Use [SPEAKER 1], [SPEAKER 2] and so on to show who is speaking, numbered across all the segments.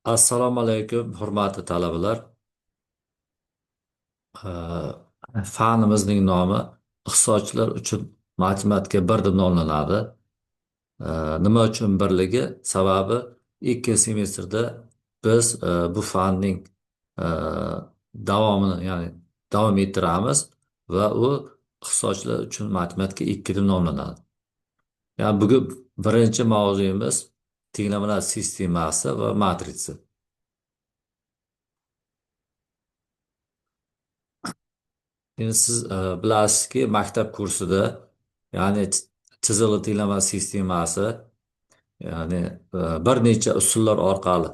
[SPEAKER 1] Assalomu alaykum, hurmatli talabalar. Fanimizning nomi iqtisodchilar uchun matematika bir deb nomlanadi. Nima uchun birligi? Sababi ikki semestrda biz bu fanning e, davomini, ya'ni davom ettiramiz va u iqtisodchilar uchun matematika 2 deb nomlanadi. Yani bugun birinchi mavzuyimiz tenglamalar sistemasi va matritsa. Endi siz bilasizki, maktab kursida, ya'ni chiziqli tenglama sistemasi, ya'ni bir necha usullar orqali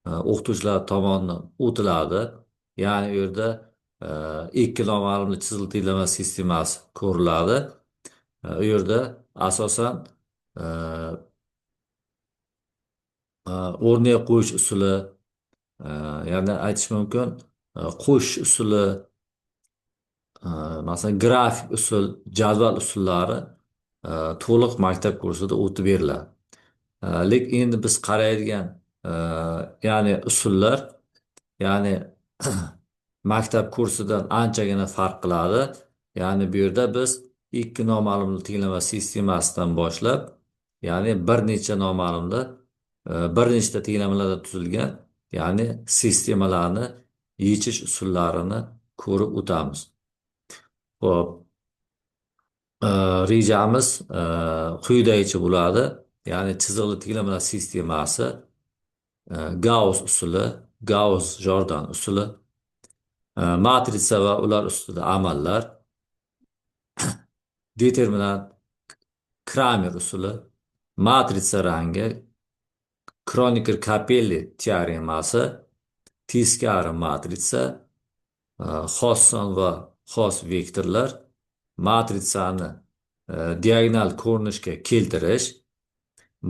[SPEAKER 1] o'qituvchilar tomonidan o'tiladi. Ya'ni u yerda ikki noma'lumli chiziqli tenglama sistemasi ko'riladi. U yerda asosan e, o'rniga qo'yish usuli, e, ya'ni aytish mumkin, qo'shish usuli, masalan, grafik usul, jadval usullari to'liq maktab kursida o'tib beriladi. Lekin endi biz qaraydigan e, ya'ni usullar, ya'ni maktab kursidan anchagina farq qiladi. Ya'ni bu yerda biz ikki noma'lumli tenglama sistemasidan boshlab, ya'ni bir necha noma'lumli bir nechta tenglamalardan tuzilgan, ya'ni sistemalarni yechish usullarini ko'rib o'tamiz. Xo'p, rejamiz quyidagicha bo'ladi. Ya'ni chiziqli tiklamalar sistemasi, Gauss usuli, Gauss-Jordan usuli, matritsa va ular ustida amallar, determinant, Kramer usuli, matritsa rangi, Kronecker-Capelli teoremasi, teskari matritsa, xosson va xos vektorlar, matritsani diagonal ko'rinishga keltirish,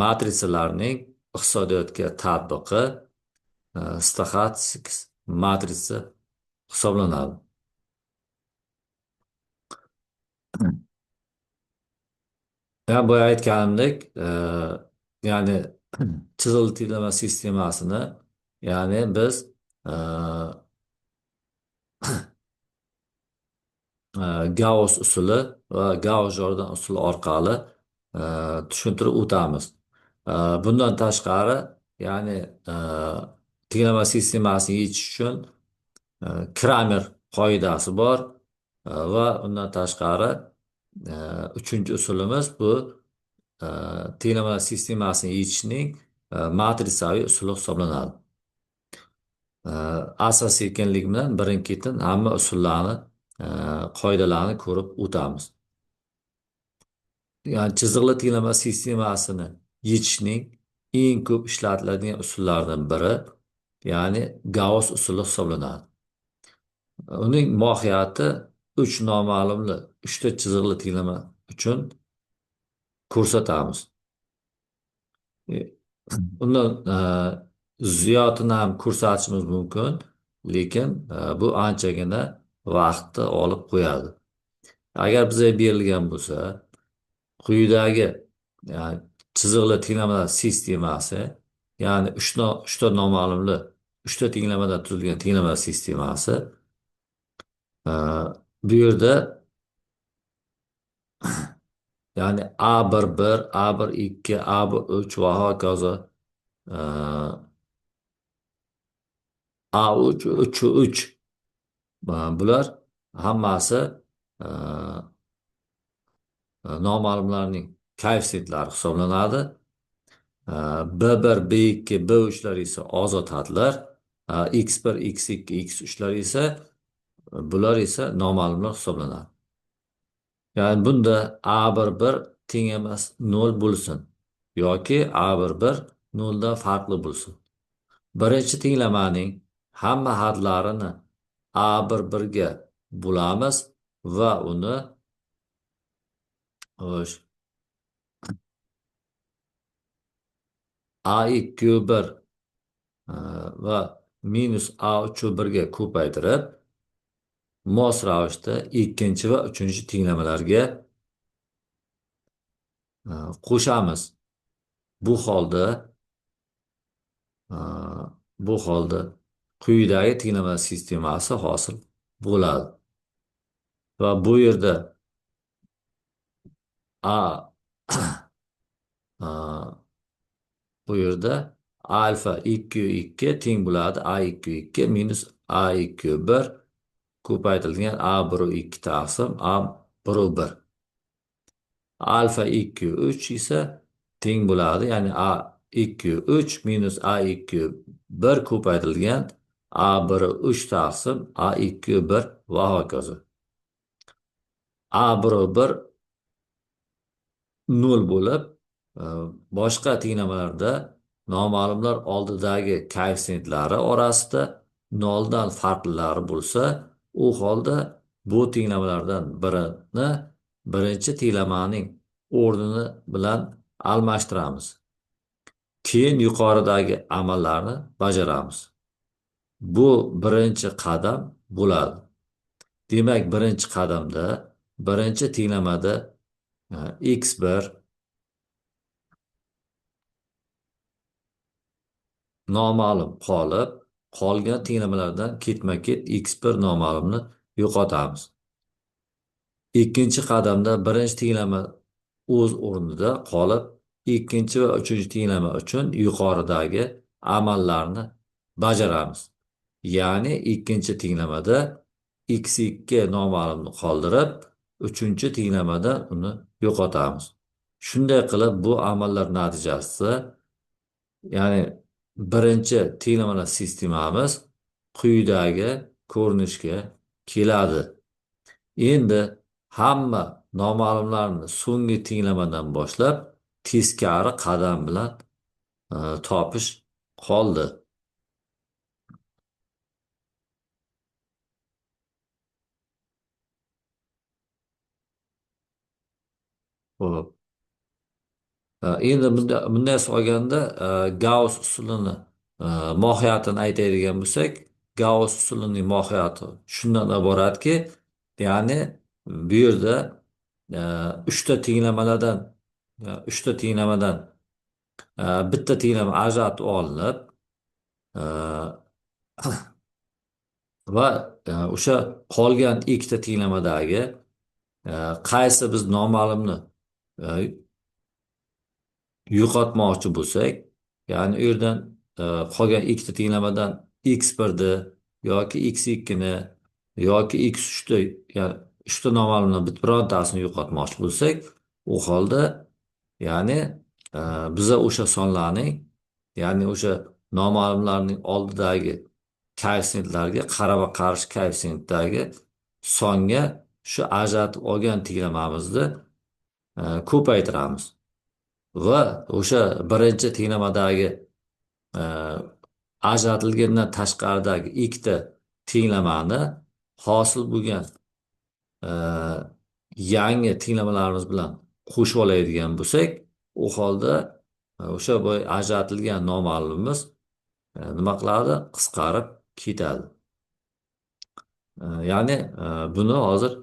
[SPEAKER 1] matrisalarning iqtisodiyotga tatbiqi, stoxastik matritsa hisoblanadi. Yani boya aytganimdek, ya'ni chiziqli tiklama sistemasini, ya'ni biz e, Gauss usuli va Gauss-Jordan usuli orqali e, tushuntirib o'tamiz. E, Bundan tashqari, ya'ni tiklama sistemasini yechish uchun Kramer qoidasi bor. Va undan tashqari e, uchinchi usulimiz bu e, tenglama sistemasini yechishning matrisaviy usuli hisoblanadi. E, Asosiy ekanligi bilan birin-ketin hamma usullarni, e, qoidalarni ko'rib o'tamiz. Yani chiziqli tenglama sistemasini yechishning eng ko'p ishlatiladigan usullardan biri, ya'ni Gauss usuli hisoblanadi. Uning mohiyati uch noma'lumli uchta chiziqli tenglama uchun ko'rsatamiz. E, Undan ziyodini ham ko'rsatishimiz mumkin, lekin bu anchagina vaqtni olib qo'yadi. Agar bizga berilgan bo'lsa, quyidagi, ya'ni chiziqli tenglamalar sistemasi, ya'ni uchta noma'lumli uchta tenglamadan tuzilgan tenglamalar sistemasi, e, bu yerda, ya'ni A11, A12, A13 va hokazo, e, A3, 3, bular hammasi e, noma'lumlarning koeffitsentlari hisoblanadi. B1, B2, B3'lar esa ozod hadlar, X1, X2, X3'lar esa, bular esa noma'lumlar hisoblanadi. Ya'ni bunda A11 teng emas 0 bo'lsin yoki A11 0 dan farqli bo'lsin. Birinchi tenglamaning hamma hadlarini A11 ga bo'lamiz va uni xo'sh, A21 va minus A31 ga ko'paytirib, mos ravishda ikkinchi va uchinchi tenglamalarga qo'shamiz. Bu holda Bu holda quyidagi tenglama sistemasi hosil bo'ladi. Va bu yerda A a, bu yerda alfa 2 teng bo'ladi A2 minus A2 1 ko'paytirilgan A1 2 taqsim A1 1. Alfa 2 3 esa teng bo'ladi, ya'ni A2 3 minus A2 1 ko'paytirilgan A1 3 taqsim A2 1 va hokazo. A1 1 nol bo'lib, e, boshqa tenglamalarda noma'lumlar oldidagi koeffitsentlari orasida noldan farqlilari bo'lsa, u holda bu tenglamalardan birini birinchi tenglamaning o'rnini bilan almashtiramiz. Keyin yuqoridagi amallarni bajaramiz. Bu birinchi qadam bo'ladi. Demak, birinchi qadamda birinchi tenglamada x1 noma'lum qolib, qolgan tenglamalardan ketma-ket x1 noma'lumni yo'qotamiz. Ikkinchi qadamda birinchi tenglama o'z o'rnida qolib, ikkinchi va uchinchi tenglama uchun yuqoridagi amallarni bajaramiz. Ya'ni ikkinchi tenglamada x2 noma'lumni qoldirib, uchinchi tenglamada uni yo'qotamiz. Shunday qilib, bu amallar natijasida, ya'ni birinchi tenglamalar sistemamiz quyidagi ko'rinishga keladi. Endi hamma noma'lumlarni so'nggi tenglamadan boshlab teskari qadam bilan topish qoldi. Xo'p. Endi bunday solganda Gauss usulini e, mohiyatini aytadigan bo'lsak, Gauss usulining mohiyati shundan iboratki, ya'ni bu yerda e, uchta tenglamadan bitta tenglama ajratib olinib, e, va o'sha qolgan ikkita tenglamadagi qaysi biz noma'lumni e, yo'qotmoqchi bo'lsak, ya'ni u yerdan qolgan ikkita tenglamadan x1ni yoki x2ni yoki x3ni, ya'ni uchta noma'lumdan birontasini yo'qotmoqchi bo'lsak, u holda, ya'ni biza o'sha sonlarning, ya'ni o'sha noma'lumlarning oldidagi koeffitsiyentlarga qarama qarshi koeffitsiyentdagi songa shu ajratib olgan tenglamamizni ko'paytiramiz. Va o'sha birinchi tenglamadagi e, ajratilgandan tashqaridagi ikkita tenglamani hosil bo'lgan e, yangi tenglamalarimiz bilan qo'shib oladigan bo'lsak, u holda o'sha boy ajratilgan noma'lumimiz nima qiladi? Qisqarib ketadi. Ya'ni buni hozir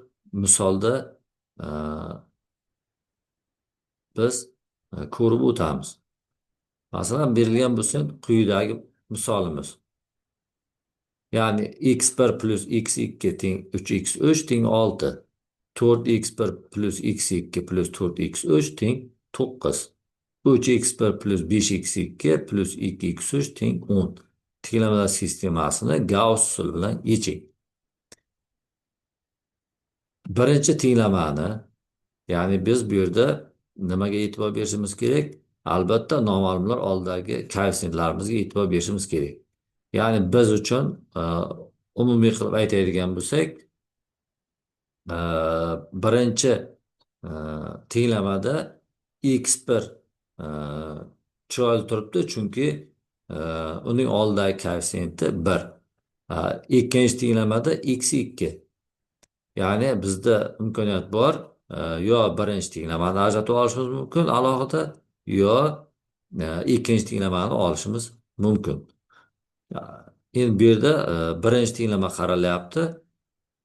[SPEAKER 1] misolda e, biz ko'rib o'tamiz. Masalan, berilgan bo'lsin quyidagi misolimiz. Ya'ni x1 plus x2 teng 3x3 teng 6. 4x1 plus x2 plus 4x3 teng 9. 3x1 plus 5x2 plus 2x3 teng 10. Tenglamalar sistemasini Gauss usuli bilan yeching. Birinchi tenglamani, ya'ni biz bu yerda nimaga e'tibor berishimiz kerak? Albatta, noma'lumlar oldidagi koeffitsiyentlarimizga e'tibor berishimiz kerak. Ya'ni biz uchun umumiy qilib aytadigan bo'lsak, birinchi e, tenglamada x1 e, chiroyli turibdi, chunki uning oldidagi koeffitsiyenti 1. Ikkinchi tenglamada x2. Ya'ni bizda imkoniyat bor, yo birinchi tenglamani ajratib olishimiz mumkin alohida, yo ikkinchi tenglamani olishimiz mumkin. Endi bu yerda birinchi tenglama qaralyapti.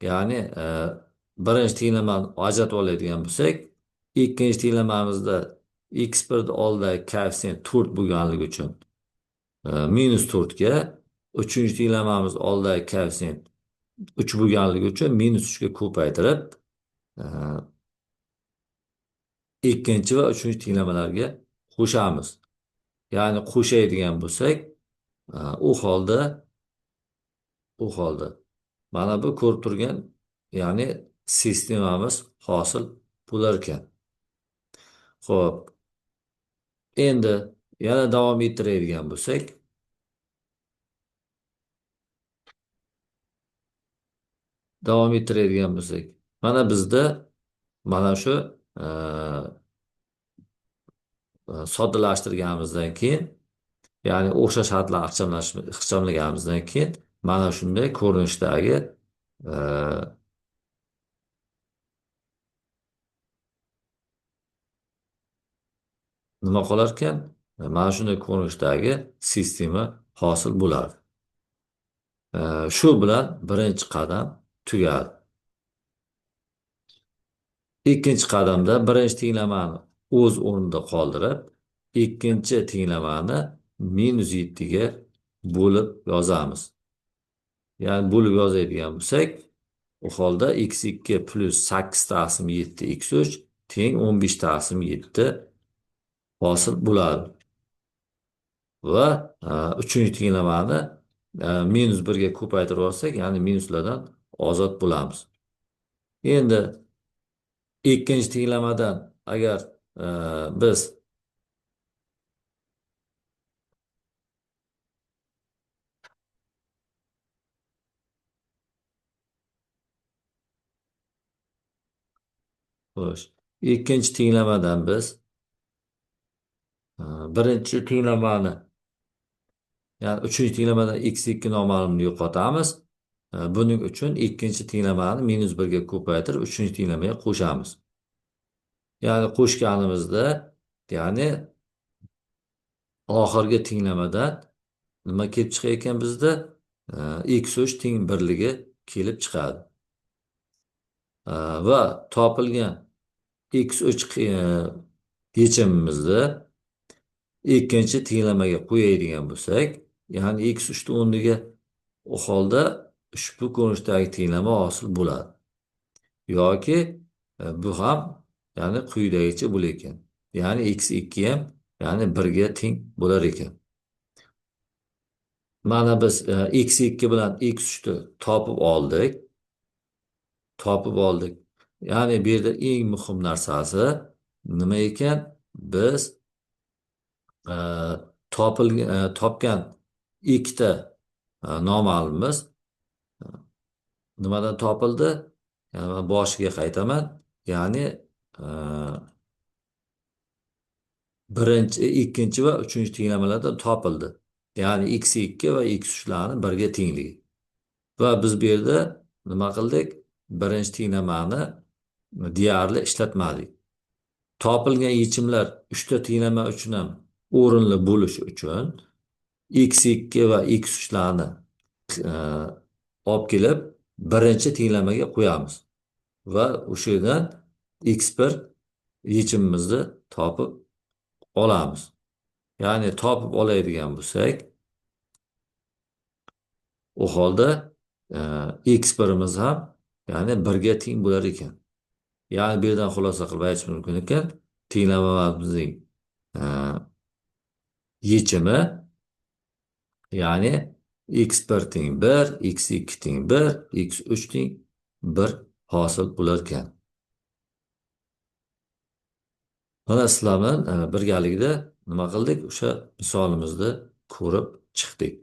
[SPEAKER 1] Ya'ni birinchi tenglamani ajratib oladigan bo'lsak, ikkinchi tenglamamizda x1 oldidagi koeffitsient 4 bo'lganligi uchun minus 4 ga, Uchinchi tenglamamiz oldidagi koeffitsient 3 bo'lganligi uchun -3 ga ko'paytirib, e, ikkinchi va uchinchi tenglamalarga qo'shamiz. Ya'ni qo'shaydigan bo'lsak, e, u holda u holda mana bu ko'rib turgan, ya'ni sistemamiz hosil bo'lar ekan. Xo'p, endi yana davom ettiradigan bo'lsak, mana bizda mana shu e, soddalashtirganimizdan keyin, ya'ni o'xshash xatlar ixchamlaganimizdan keyin mana shunday ko'rinishdagi e, nima qolar ekan? Mana shunday ko'rinishdagi sistema hosil bo'ladi. Shu bilan birinchi qadam tugadi. Ikkinchi qadamda birinchi tenglamani o'z o'rnida qoldirib, ikkinchi tenglamani -7 ga bo'lib yozamiz. Ya'ni bo'lib yozadigan bo'lsak, u holda x2 plus 8 taqsim 7 x3 teng 15 taqsim 7 hosil bo'ladi. Va uchinchi tenglamani -1 ga ko'paytirib olsak, ya'ni minuslardan ozod bo'lamiz. Endi ikkinchi tenglamadan agar biz xo'sh, ikkinchi tenglamadan biz birinchi tenglamani, ya'ni uchinchi tenglamadan x2 noma'lumni yo'qotamiz. Buning uchun ikkinchi tenglamani -1 ga ko'paytirib uchinchi tenglamaga qo'shamiz. Ya'ni qo'shganimizda, ya'ni oxirgi tenglamadan nima kelib chiqar ekan bizda? X3 teng 1ligi kelib chiqadi. Va topilgan x3 yechimimizda ikkinchi tenglamaga qo'yadigan bo'lsak, ya'ni x3 ni o'rniga, u holda ushbu ko'rinishdagi tenglama hosil bo'ladi. Yoki bu ham, ya'ni quyidagicha bo'lar ekan. Ya'ni x2 ham, ya'ni 1 ga teng bo'lar ekan. Mana biz x2 bilan x3 ni topib oldik. Ya'ni bu yerda eng muhim narsasi nima ekan? Biz topgan ikkita noma'lumimiz nimadan topildi? Yani ben boshiga qaytaman. Ya'ni birinchi, ikkinchi va uchinchi tenglamalardan topildi. Ya'ni x2 va x3larni 1 ga tengligi. Va biz bu yerda nima qildik? Birinchi tenglamani deyarli ishlatmadik. Topilgan yechimlar 3 ta tenglama uchun ham o'rinli bo'lishi uchun x2 va x3larni olib kelib birinchi tenglamaga qo'yamiz va o'sha yerdan x1 yechimimizni topib olamiz. Ya'ni topib oladigan bo'lsak, u holda x1imiz ham, ya'ni 1 ga teng bo'lar ekan. Ya'ni bu yerdan xulosa qilib aytish mumkin ekan, tenglamamizning yechimi, ya'ni x1 teng 1, x2 teng 1, x3 teng 1 hosil bo'lar ekan. Mana sizlar bilan birgalikda nima qildik? O'sha misolimizni ko'rib chiqdik.